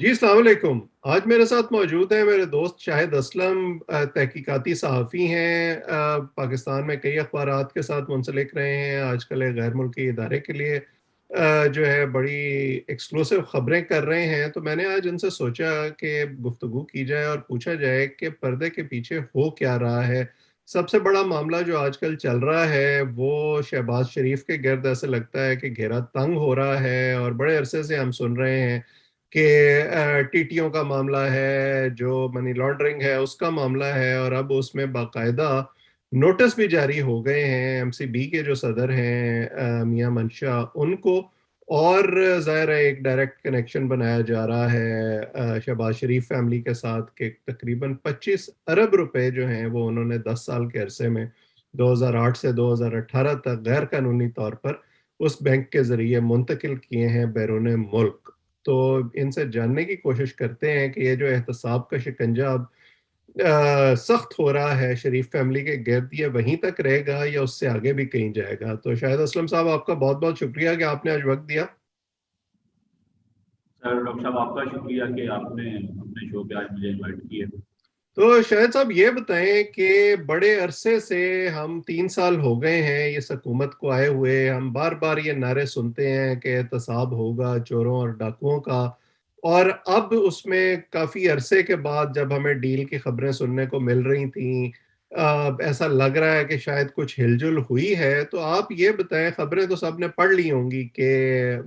जी, अस्सलाम वालेकुम। आज मेरे साथ मौजूद हैं मेरे दोस्त शाहिद असलम। तहकीकाती सहाफ़ी हैं। पाकिस्तान में कई अखबारात के साथ मुंसलिक रहे हैं। आजकल एक गैर मुल्की इदारे के लिए जो है बड़ी एक्सक्लूसिव ख़बरें कर रहे हैं। तो मैंने आज उनसे सोचा कि गुफ्तगू की जाए और पूछा जाए कि पर्दे के पीछे हो क्या रहा है। सबसे बड़ा मामला जो आजकल चल रहा है वो शहबाज शरीफ के गिर्द ऐसे लगता है कि घेरा तंग हो रहा है, और बड़े अरसे से हम सुन रहे हैं कि टीटीओ का मामला है, जो मनी लॉन्ड्रिंग है उसका मामला है, और अब उसमें बाकायदा नोटिस भी जारी हो गए हैं एमसीबी के जो सदर हैं मियां मंशा उनको। और ज़ाहिर है एक डायरेक्ट कनेक्शन बनाया जा रहा है शहबाज शरीफ फैमिली के साथ के तकरीबन 25 अरब रुपए जो हैं वो उन्होंने 10 साल के अरसे में 2008 से 2018 तक गैर कानूनी तौर पर उस बैंक के ज़रिए मुंतकिल किए हैं बैरून मुल्क। तो इनसे जानने की कोशिश करते हैं कि ये जो एहतसाब का शिकंजा अब सख्त हो रहा है शरीफ फैमिली के गिर्द, ये वहीं तक रहेगा या उससे आगे भी कहीं जाएगा। तो शाहिद असलम साहब, आपका बहुत बहुत शुक्रिया कि आपने आज वक्त दिया। सर डॉक्टर साहब, आपका शुक्रिया कि आपने अपने शो पे आज मुझे इनवाइट किया। तो शाहिद साहब ये बताएं कि बड़े अरसे से हम 3 साल हो गए हैं इस हुकूमत को आए हुए, हम बार बार ये नारे सुनते हैं कि एहतसाब होगा चोरों और डाकुओं का। और अब उसमें काफी अरसे के बाद जब हमें डील की खबरें सुनने को मिल रही थी, ऐसा लग रहा है कि शायद कुछ हिलजुल हुई है। तो आप ये बताएं, खबरें तो सबने पढ़ ली होंगी कि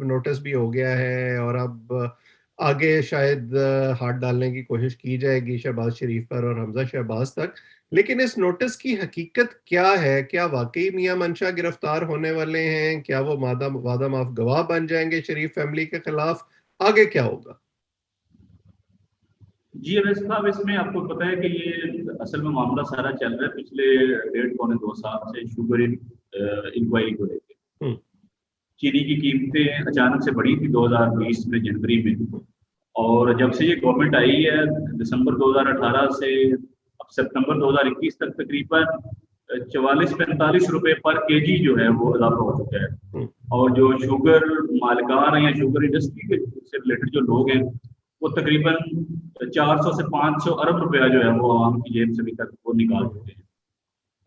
नोटिस भी हो गया है और अब आगे शायद हाथ डालने की कोशिश की जाएगी शहबाज शरीफ पर और हमजा शहबाज तक। लेकिन इस नोटिस की हकीकत क्या है? क्या वाकई मियां मंशा गिरफ्तार होने वाले हैं? क्या वो वादा माफ गवाह बन जाएंगे शरीफ फैमिली के खिलाफ? आगे क्या होगा? जी अवैस साहब, इसमें आपको पता है कि ये असल में मामला सारा चल रहा है पिछले 1.5 पौने 2 साल से शुगर इंक्वायरी को लेकर। हम्म। चीनी की कीमतें अचानक से बढ़ी थी 2020 में जनवरी में, और जब से ये गवर्नमेंट आई है दिसंबर 2018 से अब सितंबर 2021 तक तकरीबन 44-45 रुपए पर केजी जो है वो इजाफा हो चुका है। हम्म। और जो शुगर मालिकान हैं या शुगर इंडस्ट्री के से रिलेटेड जो लोग हैं, वो तकरीबन 400 से 500 अरब रुपया जो है वो आवाम की जेब से अभी तक वो निकाल चुके हैं।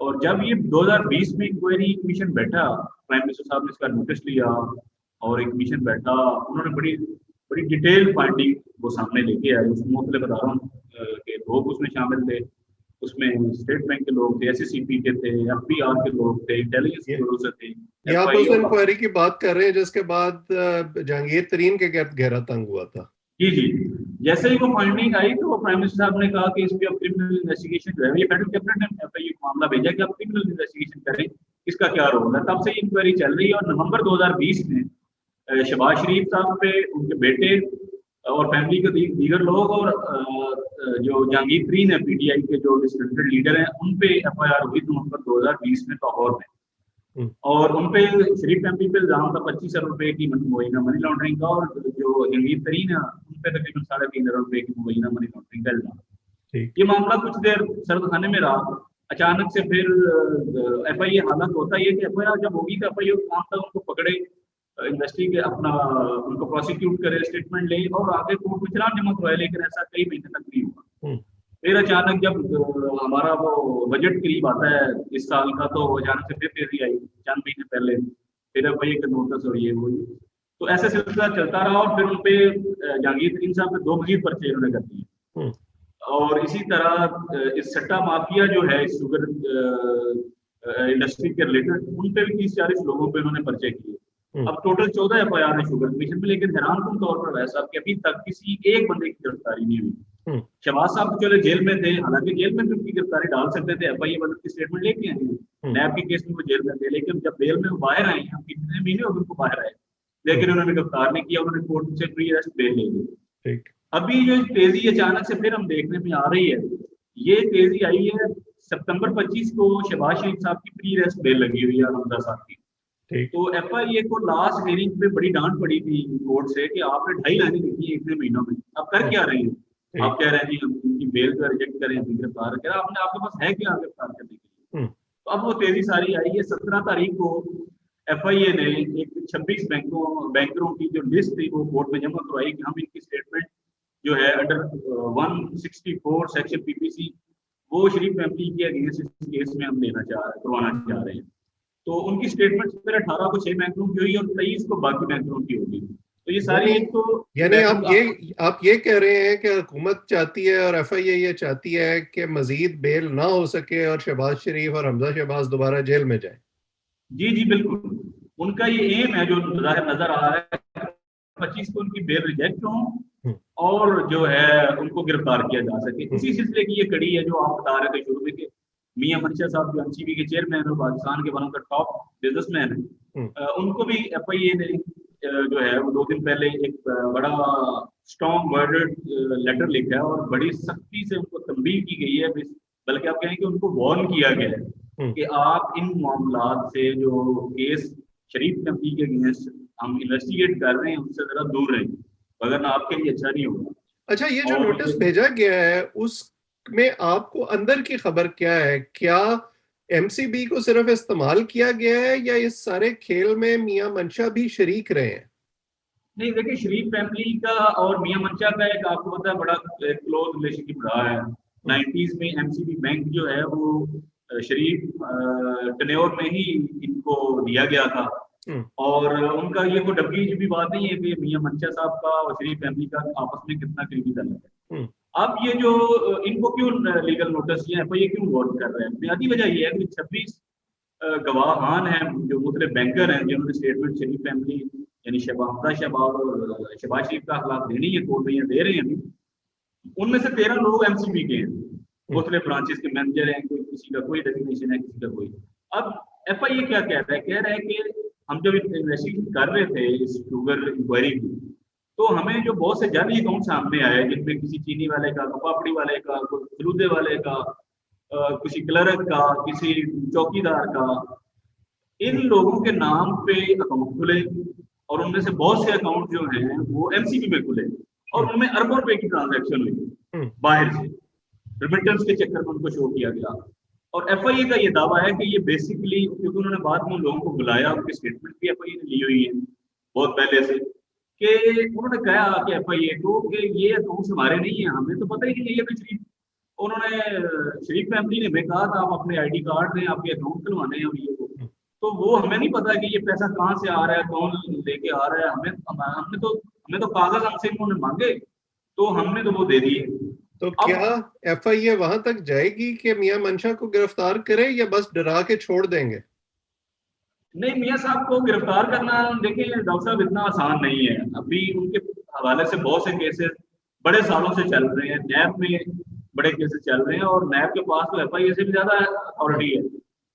और जब ये 2020 में इंक्वायरी कमीशन बैठा, प्राइम मिनिस्टर साहब ने इसका नोटिस लिया और एक कमीशन बैठा, उन्होंने बड़ी बड़ी डिटेल फाइंडिंग वो सामने लेके आए। उसमें मुख्तलिफ अदारों के लोग उसमें शामिल थे। उसमें स्टेट बैंक के लोग थे, एसएससीपी के थे, एफबीआर के लोग थे, इंटेलिजेंस ये ब्यूरो से थे, ये आप उस एफआईए और। इंक्वायरी की बात कर रहे हैं जिसके बाद जहांगीर तरीन के गिर्द घेरा तंग हुआ था? जी जी। जैसे ही वो फाइंडिंग आई तो प्राइम मिनिस्टर साहब ने कहा कि इस पे अब क्रिमिनल इन्वेस्टिगेशन जो है, ये फेडरल कैबिनेट ने एफआईए को मामला भेजा कि अब क्रिमिनल इन्वेस्टिगेशन करें, इसका क्या रोल है। तब से इंक्वायरी चल रही है और नवंबर 2020 में शहबाज शरीफ साहब पे, उनके बेटे और फैमिली के दीगर लोग और जो जहांगीर तरीन है पीटीआई के जो डिस्क्रेडिटेड लीडर हैं, उन पे एफआईआर हुई नवंबर 2020 में लाहौर में। हम्म। और उन पे शरीफ फैमिली पे इल्जाम था 25 अरब रुपए की मुबैना मनी लॉन्ड्रिंग का, और जो जहांगीर तरीन है उन पे तकरीबन 3.5 अरब रुपए की मुबैना मनी लॉन्ड्रिंग का इल्जाम। ठीक। ये मामला कुछ देर सर्द खाने में रहा। अचानक से फिर एफआईए, हालांकि होता है कि एफआईआर जब होगी तो एफआईए को काम था उनको पकड़े, इन्वेस्टिगेट अपना, उनको प्रोसिक्यूट करे, स्टेटमेंट ले और आगे कोर्ट में चलान जमा करवाए, लेकिन ऐसा कई महीने तक नहीं हुआ। हम्म। फिर अचानक जब हमारा वो बजट करीब आता है इस साल का, तो अचानक से फिर तेजी आई चंद महीने पहले। फिर एफआईए का नोटिस और ये वो, तो ऐसे सिलसिला चलता रहा और फिर उनपे जहांगीर तरीन साहब पे 2 मजीद पर्चे उन्होंने कर दिए। हम्म। और इसी तरह इस सट्टा माफिया जो है शुगर इंडस्ट्री के रिलेटेड, उन पे भी 30-40 लोगों पे उन्होंने पर्चे किए। हम्म। अब टोटल 14 एफआईआर है शुगर कमीशन में, लेकिन हैरानकुन तौर पर वैसा कि अभी तक किसी एक बंदे की गिरफ्तारी नहीं हुई। हम्म। शहबाज साहब तो चले जेल में थे, हालांकि जेल में भी उनकी गिरफ्तारी डाल सकते थे, एफआईए वालों की स्टेटमेंट लेके आए हैं, हम्म। नैब के केस में वो जेल में थे, लेकिन जब बेल में वो बाहर आए हैं, कितने महीने हो गए उनको बाहर आए, हम्म। लेकिन उन्होंने गिरफ्तार नहीं किया, उन्होंने कोर्ट से प्री अरेस्ट बेल ले ली। ठीक। अभी जो तेजी अचानक से फिर हम देखने में आ रही है, ये तेजी आई है सितंबर 25 को शहबाज शरीफ साहब की प्री अरेस्ट बेल लगी हुई है हमजा साहब की। ठीक। तो एफआईए को लास्ट हियरिंग पे बड़ी डांट पड़ी थी कोर्ट से कि आपने 2.5 लाइनें लिखी है इतने महीनों में, अब कर हम्म। क्या रहे हैं। ठीक। आप कह रहे हैं जी हम उनकी बेल को रिजेक्ट करें, हम गिरफ्तार करें, आपने आपके पास है क्या गिरफ्तार करने के लिए। हम्म। तो अब वो तेजी सारी आई है। 17 तारीख को एफआईए ने एक 26 बैंकरों की जो लिस्ट थी वो कोर्ट में जमा करवाई कि हम इनकी स्टेटमेंट जो है अंडर 164 सेक्शन पीपीसी, वो शरीफ फैमिली के अगेंस्ट इस केस में हम करवाना चाह रहे हैं। तो उनकी स्टेटमेंट फिर 18 को 6 बैंकरों की हुई और 23 को बाकी बैंकरों की होगी। तो ये सारी एक तो यानी आप ये कह रहे हैं कि हुकूमत चाहती है और एफआईए ये चाहती है कि मजीद बेल ना हो सके और शहबाज शरीफ और हमजा शहबाज दोबारा जेल में जाए। जी जी बिल्कुल, उनका ये एम है जो नजर आ रहा है, 25 को उनकी बेल रिजेक्ट हो और जो है उनको गिरफ्तार किया जा सके। उसी सिलसिले की ये कड़ी है जो आप बता रहे थे शुरू में कि मियां मंशा साहब जो एनसीबी के चेयरमैन और पाकिस्तान के one of the top businessman है, उनको भी एफआईए ने जो है वो 2 दिन पहले एक बड़ा स्ट्रॉन्ग वर्डेड लेटर लिखा है और बड़ी सख्ती से उनको तंबीह की गई है, बल्कि आप कहें कि उनको वार्न किया गया है कि आप इन मामलात से जो केस शरीफ फैमिली के अगेंस्ट हम इन्वेस्टिगेट कर रहे हैं उससे जरा दूर रहें, अगर आपके लिए अच्छा नहीं होगा। अच्छा, ये जो नोटिस भेजा गया है उसमें आपको अंदर की खबर क्या है? क्या एमसीबी को सिर्फ इस्तेमाल किया गया है या इस सारे खेल में मियां मंशा भी शरीक रहे हैं? नहीं देखिए, शरीफ फैमिली का और मियां मंशा का एक आपको पता है बड़ा क्लोज रिलेशनशिप रहा है। 90s में एमसीबी बैंक जो है वो शरीफ टेन्योर में ही इनको दिया गया था और उनका ये कोई डबी भी बात नहीं है कि मियां मंशा साहब का और शरीफ फैमिली का आपस में कितना करीबी ताल्लुक है। अब ये जो इनको क्यों लीगल नोटिस या एफआईए क्यों वर्क कर रहे हैं, बुनियादी वजह ये है कि 26 गवाहान हैं जो मुख्तलिफ बैंकर हैं जिन्होंने स्टेटमेंट शरीफ फैमिली यानी हमजा शहबाज और शहबाज शरीफ का खिलाफ देनी है, कोर्ट में ये दे रहे हैं अभी। उनमें से 13 लोग एमसीबी के हैं, मुख्तलिफ ब्रांचेस के मैनेजर हैं, कोई किसी का कोई डेजिग्नेशन है, किसी का कोई। अब एफआईए क्या कह रहा है कि हम जब इन्वेस्टिगेशन कर रहे थे इस शुगर इंक्वायरी की, तो हमें जो बहुत से जाली अकाउंट सामने आए जिनमें किसी चीनी वाले का, पापड़ी वाले का, कोई फलूदे वाले का, किसी क्लर्क का, किसी चौकीदार का, इन लोगों के नाम पे अकाउंट खुले और उनमें से बहुत से अकाउंट जो हैं वो एमसीबी में खुले और उनमें अरबों रुपए की ट्रांजैक्शन हुई बाहर से, रिमिटेंस के चक्कर में उनको शो किया गया। और एफआईए का ये दावा है कि ये बेसिकली, क्योंकि उन्होंने बाद में उन लोगों को बुलाया, उनकी स्टेटमेंट भी एफआईए ने ली हुई है बहुत पहले से, कि उन्होंने कहा कि एफआईए को कि ये अकाउंट्स हमारे नहीं है, हमें तो पता ही नहीं है ये तो शरीफ, उन्होंने शरीफ फैमिली ने हमें कहा था आप अपने आईडी कार्ड दें, आपके अकाउंट खुलवाने हैं और ये तो वो हमें नहीं पता कि ये पैसा कहाँ से आ रहा है, कौन लेके आ रहा है, हमें तो कागज हमसे इन्होंने मांगे तो हमने तो वो दे दिए। तो क्या एफआईए वहां तक जाएगी कि मियां मंशा को गिरफ्तार करे या बस डरा के छोड़ देंगे? नहीं, मियां साहब को गिरफ्तार करना देखिए डॉक्टर साहब इतना आसान नहीं है। अभी उनके हवाले से बहुत से केसेस बड़े सालों से चल रहे हैं, नैब में बड़े केसेस चल रहे हैं और नैब के पास तो एफआईए से भी ज्यादा अथॉरिटी है,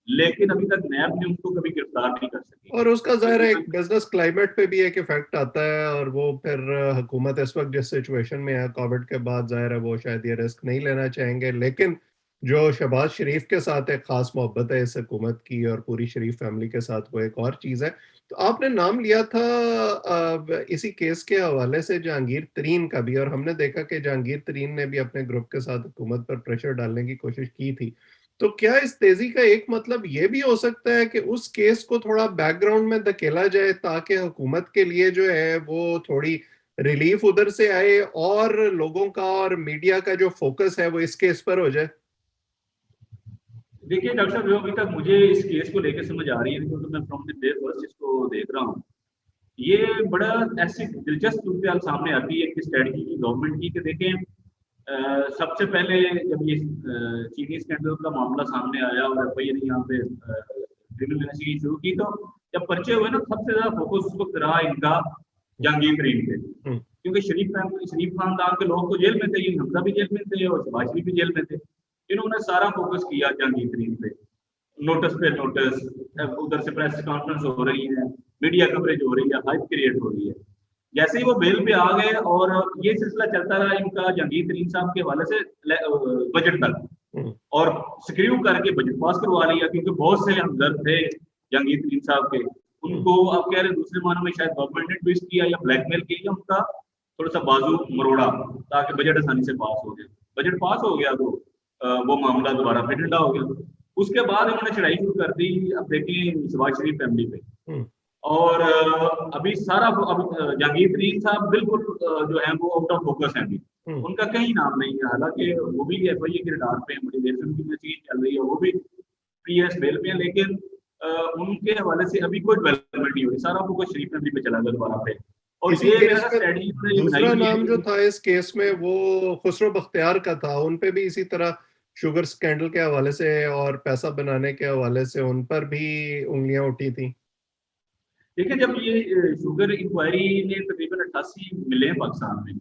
लेकिन अभी तक नैब ने उनको कभी गिरफ्तार नहीं कर सकी। और उसका ज़ाहिर है एक बिजनेस क्लाइमेट पे भी एक इफेक्ट आता है और वो फिर हुकूमत इस वक्त जिस सिचुएशन में है कोविड के बाद, ज़ाहिर है वो शायद ये रिस्क नहीं लेना चाहेंगे। लेकिन जो शहबाज शरीफ के साथ एक खास मोहब्बत है इस हुकूमत की और पूरी शरीफ फैमिली के साथ, वो एक और चीज़ है। तो आपने नाम लिया था इसी केस के हवाले से जहांगीर तरीन का भी, और हमने देखा कि जहांगीर तरीन ने भी अपने ग्रुप के साथ हुकूमत पर प्रेशर डालने की कोशिश की थी। तो क्या इस तेजी का एक मतलब ये भी हो सकता है कि उस केस को थोड़ा बैकग्राउंड में धकेला जाए ताकि हुकूमत के लिए जो है वो थोड़ी रिलीफ उधर से आए और लोगों का और मीडिया का जो फोकस है वो इस केस पर हो जाए? देखिए डॉक्टर साहब, जो अभी तक मुझे इस केस को लेकर समझ आ रही है, क्योंकि मैं फ्रॉम द डे फर्स्ट इसको देख रहा हूँ, ये बड़ा ऐसी दिलचस्प सूरत सामने आती है कि स्ट्रेटजी की गवर्नमेंट की कि देखें सबसे पहले जब ये चीनी स्कैंडल का मामला सामने आया और एफआईए ने यहाँ पे क्रिमिनल इन्वेस्टिगेशन शुरू की, तो जब पर्चे हुए ना सबसे ज्यादा फोकस उस वक्त रहा इनका जहांगीर तरीन पे, क्योंकि शरीफ खानदान के लोग तो जेल में थे, हमजा भी जेल में थे और शहबाज शरीफ भी जेल में थे। इन्होंने सारा फोकस किया जहांगीर तरीन पे, नोटिस पे नोटिस, उधर से प्रेस कॉन्फ्रेंस हो रही है, मीडिया कवरेज हो रही है, हाइप क्रिएट हो रही है। जैसे ही वो बेल पे आ गए और ये सिलसिला चलता रहा इनका जहांगीर तरीन साहब के हवाले से बजट तक, और स्क्रीव करके बजट पास करवा लिया, क्योंकि बहुत से हमदर्द थे जहांगीर तरीन साहब के, उनको आप कह रहे दूसरे मानों में शायद गवर्नमेंट ने ट्विस्ट किया या ब्लैकमेल किया या उनका थोड़ा सा बाजू मरोड़ा ताकि बजट आसानी से पास हो जाए। बजट पास हो गया तो वो मामला दोबारा फिर ठंडा हो गया। उसके बाद उन्होंने चढ़ाई शुरू कर दी, अब देखिए शहबाज शरीफ फैमिली पे, और अभी सारा अब जहांगीर तरीन साहब बिल्कुल जो है वो आउट ऑफ फोकस है अभी, उनका कहीं नाम नहीं है, हालांकि वो भी FIA के रडार पे हैं, बड़ी देर से उनकी इन्वेस्टिगेशन चल रही है, वो भी PS बेल पे हैं, लेकिन उनके हवाले से अभी कोई डेवलपमेंट नहीं हुई, सारा वो शरीफ नदी पे चला गया दोबारा पे। और इसी ये मेरा केस में स्ट्रेटजी उन्होंने ये बनाई दूसरा हुई है नाम जो कि था इस केस में वो खुसरो बख्तियार का था, उन पे भी इसी तरह शुगर स्कैंडल के हवाले से और पैसा बनाने के हवाले से उन पर भी उंगलियां उठी थी। देखिए, जब ये शुगर इंक्वायरी ने तकरीबन 88 मिले हैं पाकिस्तान में,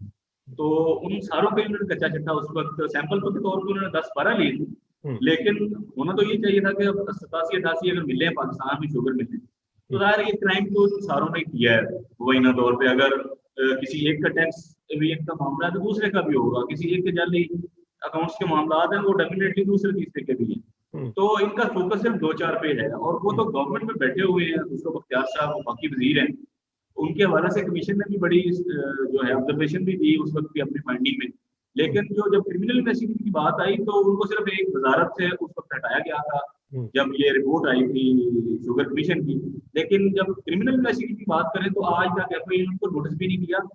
तो उन सारों पे उन्होंने कच्चा चिट्ठा उस वक्त सैंपल के तौर पर उन्होंने 10-12 लिए थे। हम्म, लेकिन होना तो ये चाहिए था कि अब 87-88 अगर मिले हैं पाकिस्तान में शुगर मिले, तो हम्म, जाहिर है ये क्राइम तो सारों ने किया है मुबैना तौर पे। अगर किसी एक का टैक्स एविएट का मामला है तो दूसरे का भी होगा, किसी एक के जाली अकाउंट्स के मामला हैं वो डेफिनेटली दूसरे तीसरे के भी हैं। हम्म, तो इनका फोकस सिर्फ 2-4 पे है, और वो तो गवर्नमेंट में बैठे हुए हैं, दूसरों बख्तियार साहब बाकी वजीर हैं, उनके हवाले से कमीशन ने भी बड़ी जो है ऑब्जर्वेशन भी दी उस वक्त की अपनी फाइंडिंग में। हम्म, लेकिन जो जब क्रिमिनल इन्वेस्टिगेशन की बात आई तो उनको सिर्फ एक वजारत से उस वक्त हटाया गया था, हम्म, जब ये रिपोर्ट आई थी शुगर कमीशन की। लेकिन जब क्रिमिनल इन्वेस्टिगेशन की बात करें तो आज तक FIA ने उनको नोटिस भी नहीं दिया,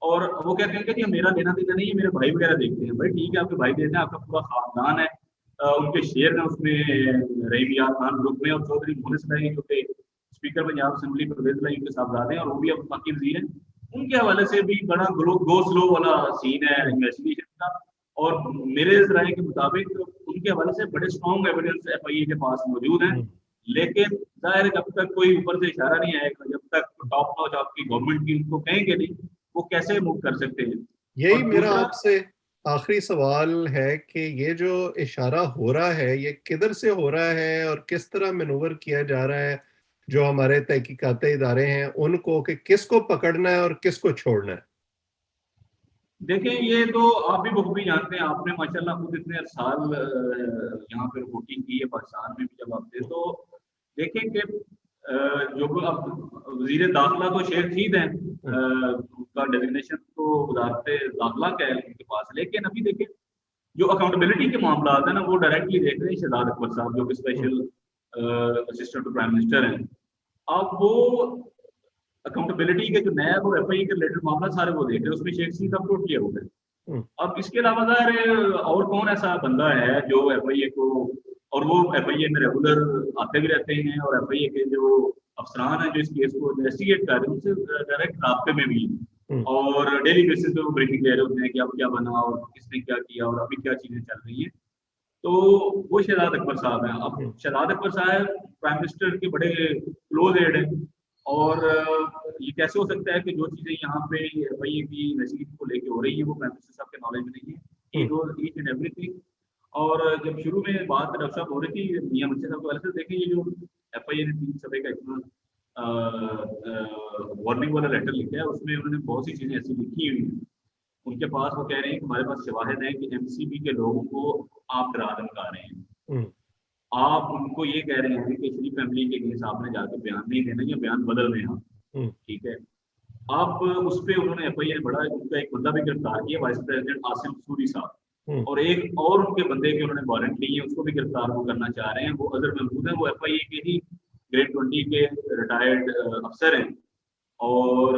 और वो कहते हैं कि जी मेरा लेना देना नहीं है, मेरे भाई वगैरह देखते हैं। भाई ठीक है, आपके भाई देते हैं, आपका पूरा खानदान है, उनके शेयर हैं उसमें, रहीम यार खान ग्रुप में, और चौधरी मोहन सलाई जो कि स्पीकर पंजाब असेंबली परवेज लाई उनके साहबजादे हैं, और वो भी अब बाकी वजीर हैं। उनके हवाले से भी बड़ा गो स्लो वाला सीन है इन्वेस्टिगेशन का। और मेरे राय के मुताबिक उनके हवाले से बड़े स्ट्रॉन्ग एविडेंस FIA के पास मौजूद हैं। हम्म। लेकिन जाहिर है जब तक कोई ऊपर से इशारा नहीं आएगा, जब तक टॉप नॉच आपकी गवर्नमेंट की उनको कहेंगे नहीं, वो कैसे मूव कर सकते हैं। यही और मेरा दूसरा, आपसे आखिरी सवाल है कि ये जो इशारा हो रहा है ये किधर से हो रहा है और किस तरह मैनूवर किया जा रहा है जो हमारे तहकीकाती इदारे हैं उनको, कि किसको पकड़ना है और किसको छोड़ना है। देखिए ये तो आप भी बखूबी जानते हैं, आपने माशाल्लाह खुद इतने साल यहाँ पे रिपोर्टिंग की है पाकिस्तान में भी जब आप थे, तो देखें कि जो अब वजीर दाखिला तो शेख रशीद हैं, हम्म, उनका डेजिग्नेशन तो वजारत दाखिला का है उनके पास। लेकिन अभी देखिए जो अकाउंटेबिलिटी के मामला है ना, वो डायरेक्टली देख रहे हैं शहजाद अकबर साहब, जो कि hmm, special assistant to prime minister हैं। अब वो अकाउंटेबिलिटी के जो नैब और FIA के रिलेटेड मामला सारे वो देख रहे हैं, उसमें शेख रशीद अब टोटली हो गए। हम्म, अब इसके अलावा ज़ाहिर और कौन ऐसा बंदा है जो FIA को, और वो FIA में रेगुलर आते भी रहते हैं, और FIA के जो अफसरान हैं जो इस केस को इन्वेस्टिगेट कर रहे हैं उनसे डायरेक्ट रास्ते में भी हैं। हम्म, और डेली बेसिस पे वो ब्रीफिंग ले रहे होते हैं कि अब क्या बना और किसने क्या किया और अभी क्या चीजें चल रही हैं। तो वो शहजाद अकबर साहब हैं। अब हम्म, शहजाद अकबर साहब प्राइम मिनिस्टर के बड़े क्लोज एड हैं, और ये कैसे हो सकता है कि जो चीजें यहाँ पे FIA की इन्वेस्टिगेशन को लेके हो रही है वो प्राइम मिनिस्टर साहब के नॉलेज में नहीं है। ही हम्म, नोज ईच एंड एवरीथिंग। और जब शुरू में बात डॉक्टर साहब हो रही थी मियां मंशा साहब के वाले से, देखें ये जो FIA ने 3 सफ़े का इतना वार्निंग वाला लेटर लिखा है, उसमें उन्होंने बहुत सी चीजें ऐसी लिखी हुई हैं। उनके पास वो कह रहे हैं कि हमारे पास शवाहिद है कि MCB के लोगों को आप डरा धमका रहे हैं, हम्म, आप उनको ये कह रहे हैं कि शरीफ फैमिली के अगेंस्ट आपने जाकर बयान नहीं देना या बयान बदल रहे हैं आप। हम्म, ठीक है, आप उस पर उन्होंने FIA ने बड़ा उनका एक बंदा भी गिरफ्तार किया, वाइस प्रेसिडेंट आसिम सूरी साहब, हम्म, और एक और उनके बंदे के उन्होंने वारंट लिए हैं, उसको भी गिरफ्तार वो करना चाह रहे हैं। वो अजहर महमूद है, वो FIA के ही ग्रेड 20 के रिटायर्ड अफसर हैं, और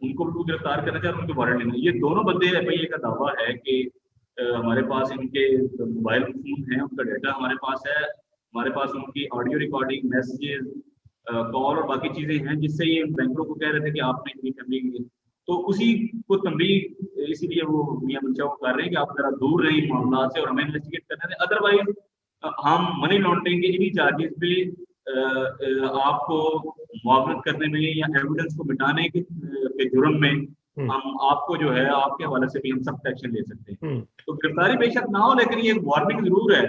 उनको भी गिरफ्तार करना चाह रहे हैं, उनके वारंट लेना। ये दोनों बंदे FIA का दावा है कि हमारे पास इनके मोबाइल फोन हैं, उनका डाटा हमारे पास है, हमारे पास उनकी ऑडियो रिकॉर्डिंग, मैसेजेस, कॉल और बाकी चीजें हैं, जिससे ये बैंकरों को कह रहे थे कि आपने इतनी फैमिली, तो उसी को तंबीह इसीलिए वो मियां मंशा को कर रहे हैं कि आप जरा दूर रहे मामला से और हमें इन्वेस्टिगेट करने दें। अदरवाइज हम मनी लॉन्ड्रिंग के इन्हीं चार्जेस पे आपको मुआवनत करने में या एविडेंस को मिटाने के जुर्म में हम्म, हम आपको जो है आपके हवाले से भी हम सख्त एक्शन ले सकते हैं। हम्म, तो गिरफ्तारी बेशक ना हो, लेकिन ये एक वार्निंग जरूर है,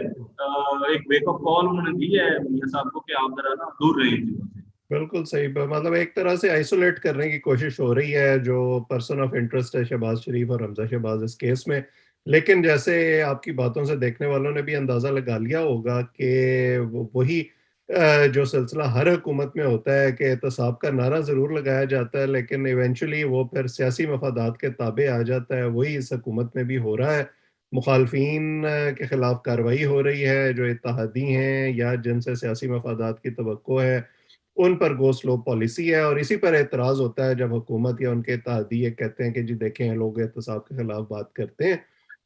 एक वेकअप कॉल उन्होंने दी है मियां साहब को कि आप जरा ना दूर रहे इन चीजों से। बिल्कुल सही। मतलब एक तरह से आइसोलेट करने की कोशिश हो रही है जो पर्सन ऑफ इंटरेस्ट है शहबाज शरीफ और हमजा शहबाज इस केस में। लेकिन जैसे आपकी बातों से देखने वालों ने भी अंदाजा लगा लिया होगा कि वही जो सिलसिला हर हुकूमत में होता है कि एहतसाब का नारा जरूर लगाया जाता है लेकिन इवेंचुअली वो फिर सियासी मफादात के ताबे आ जाता है। वही इस हुकूमत में भी हो रहा है। मुखालफीन के खिलाफ कार्रवाई हो रही है जो इत्तेहादी हैं या जिनसे सियासी मफादात की तवक्को है, उन पर गो स्लो पॉलिसी है, और इसी पर एतराज़ होता है जब हुकूमत या उनके इत्तेहादी ये कहते हैं कि जी देखें लोग एहतसाब के खिलाफ बात करते हैं,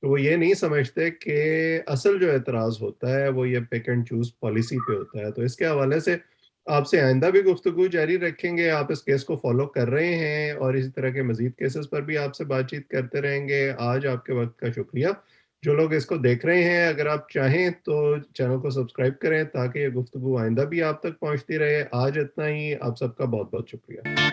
तो वो ये नहीं समझते कि असल जो एतराज़ होता है वो ये पिक एंड चूज़ पॉलिसी पे होता है। तो इसके हवाले से आपसे आइंदा भी गुफ्तगू जारी रखेंगे, आप इस केस को फ़ॉलो कर रहे हैं और इसी तरह के मज़ीद केसेस पर भी आपसे बातचीत करते रहेंगे। आज आपके वक़्त का शुक्रिया। जो लोग इसको देख रहे हैं, अगर आप चाहें तो चैनल को सब्सक्राइब करें ताकि ये गुफ्तगू आइंदा भी आप तक पहुँचती रहे। आज इतना ही, आप सबका बहुत-बहुत शुक्रिया।